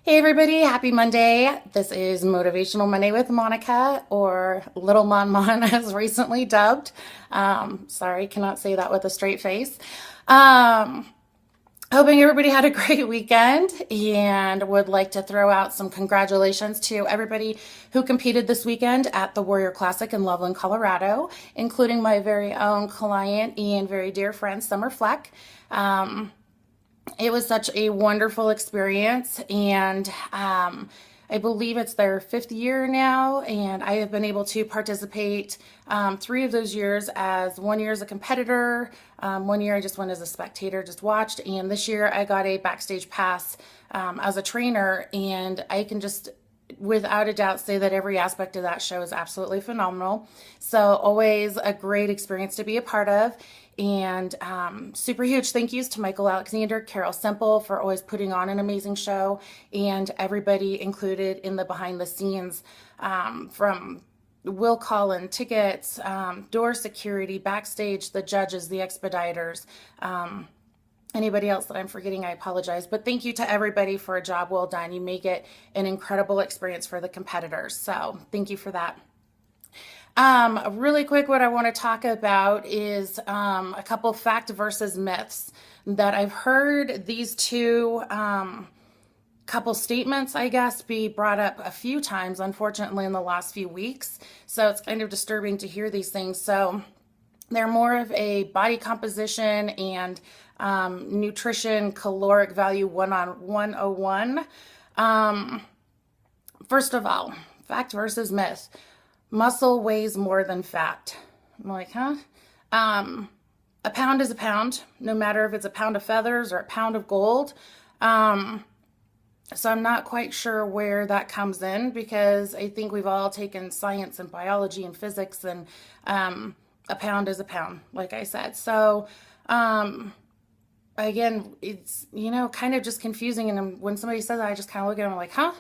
Hey everybody, happy Monday. This is Motivational Monday with Monica, or Little Mon Mon as recently dubbed. Sorry, cannot say that with a straight face. Um, Hoping everybody had a great weekend and would like to throw out some congratulations to everybody who competed this weekend at the Warrior Classic in Loveland, Colorado, including my very own client and very dear friend, Summer Fleck. It was such a wonderful experience, and I believe it's their fifth year now, and I have been able to participate 3 of those years. As 1 year as a competitor, 1 year I just went as a spectator, just watched, and this year I got a backstage pass as a trainer, and I can just without a doubt say that every aspect of that show is absolutely phenomenal. So always a great experience to be a part of. And super huge thank yous to Michael Alexander, Carol Semple for always putting on an amazing show, and everybody included in the behind the scenes, from will call in tickets, door security, backstage, the judges, the expediters. Anybody else that I'm forgetting, I apologize. But thank you to everybody for a job well done. You make it an incredible experience for the competitors. So thank you for that. Really quick, what I want to talk about is a couple fact versus myths that I've heard these two couple statements, I guess, be brought up a few times, unfortunately, in the last few weeks. So it's kind of disturbing to hear these things. So they're more of a body composition and nutrition caloric value 101. First of all, fact versus myth. Muscle weighs more than fat. I'm like, huh? A pound is a pound, no matter if it's a pound of feathers or a pound of gold. So I'm not quite sure where that comes in, because I think we've all taken science and biology and physics, and a pound is a pound, like I said. So again, it's, kind of just confusing. And when somebody says that, I just kind of look at them like, huh?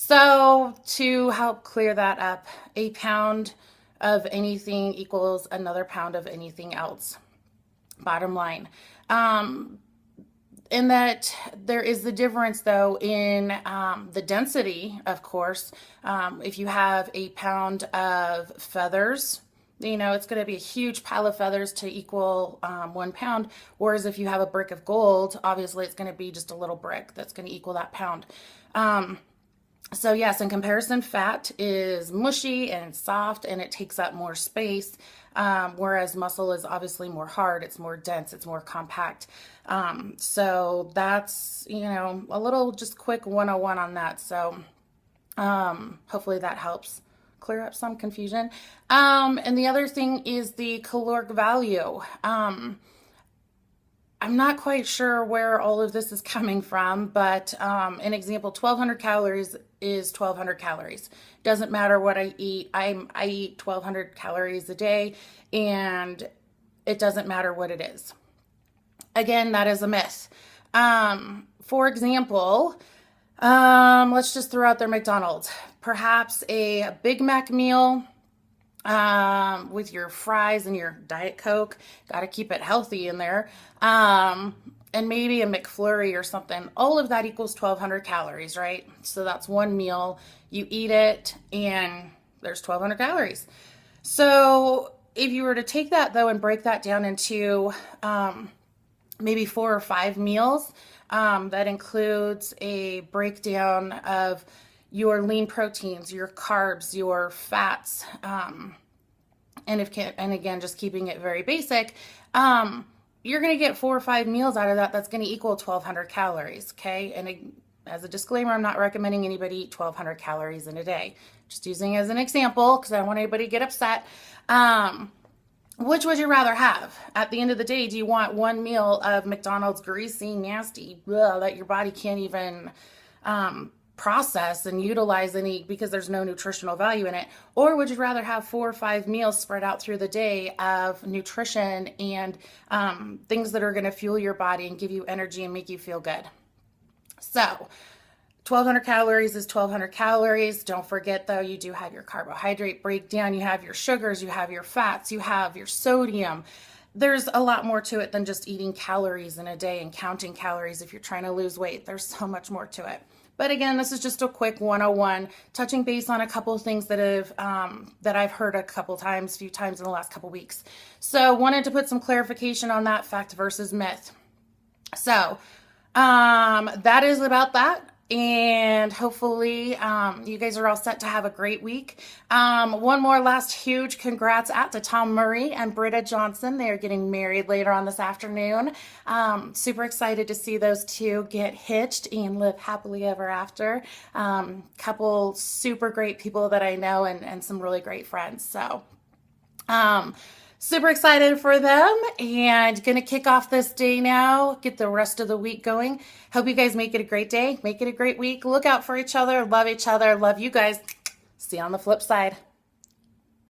So to help clear that up, a pound of anything equals another pound of anything else. Bottom line. In that there is the difference, though, in the density, of course. If you have a pound of feathers, it's going to be a huge pile of feathers to equal 1 pound. Whereas if you have a brick of gold, obviously it's going to be just a little brick that's going to equal that pound. So yes, in comparison, fat is mushy and soft, and it takes up more space, whereas muscle is obviously more hard, it's more dense, it's more compact. So that's, a little just quick 101 on that. So hopefully that helps clear up some confusion. And the other thing is the caloric value. I'm not quite sure where all of this is coming from, but an example, 1,200 calories is 1,200 calories. Doesn't matter what I eat. I eat 1,200 calories a day, and it doesn't matter what it is. Again, that is a myth. For example, let's just throw out there McDonald's. Perhaps a Big Mac meal with your fries and your Diet Coke. Got to keep it healthy in there. And maybe a McFlurry or something. All of that equals 1,200 calories, right? So that's one meal. You eat it, and there's 1,200 calories. So if you were to take that, though, and break that down into maybe 4 or 5 meals, that includes a breakdown of your lean proteins, your carbs, your fats, and again, just keeping it very basic, you're going to get 4 or 5 meals out of that. That's going to equal 1,200 calories, okay? And as a disclaimer, I'm not recommending anybody eat 1,200 calories in a day. Just using it as an example, because I don't want anybody to get upset. Which would you rather have? At the end of the day, do you want one meal of McDonald's greasy, nasty, that your body can't even process and utilize any, because there's no nutritional value in it? Or would you rather have 4 or 5 meals spread out through the day of nutrition and things that are going to fuel your body and give you energy and make you feel good? So 1,200 calories is 1,200 calories. Don't forget, though, you do have your carbohydrate breakdown, you have your sugars, you have your fats, you have your sodium. There's a lot more to it than just eating calories in a day and counting calories if you're trying to lose weight. There's so much more to it. But again, this is just a quick 101, touching base on a couple of things that I've heard a few times in the last couple weeks. So wanted to put some clarification on that fact versus myth. So that is about that. And hopefully you guys are all set to have a great week. One more last huge congrats out to Tom Murray and Britta Johnson. They are getting married later on this afternoon. Super excited to see those two get hitched and live happily ever after. Couple super great people that I know and some really great friends. So super excited for them and gonna kick off this day now, get the rest of the week going. Hope you guys make it a great day, make it a great week. Look out for each other, love you guys. See you on the flip side.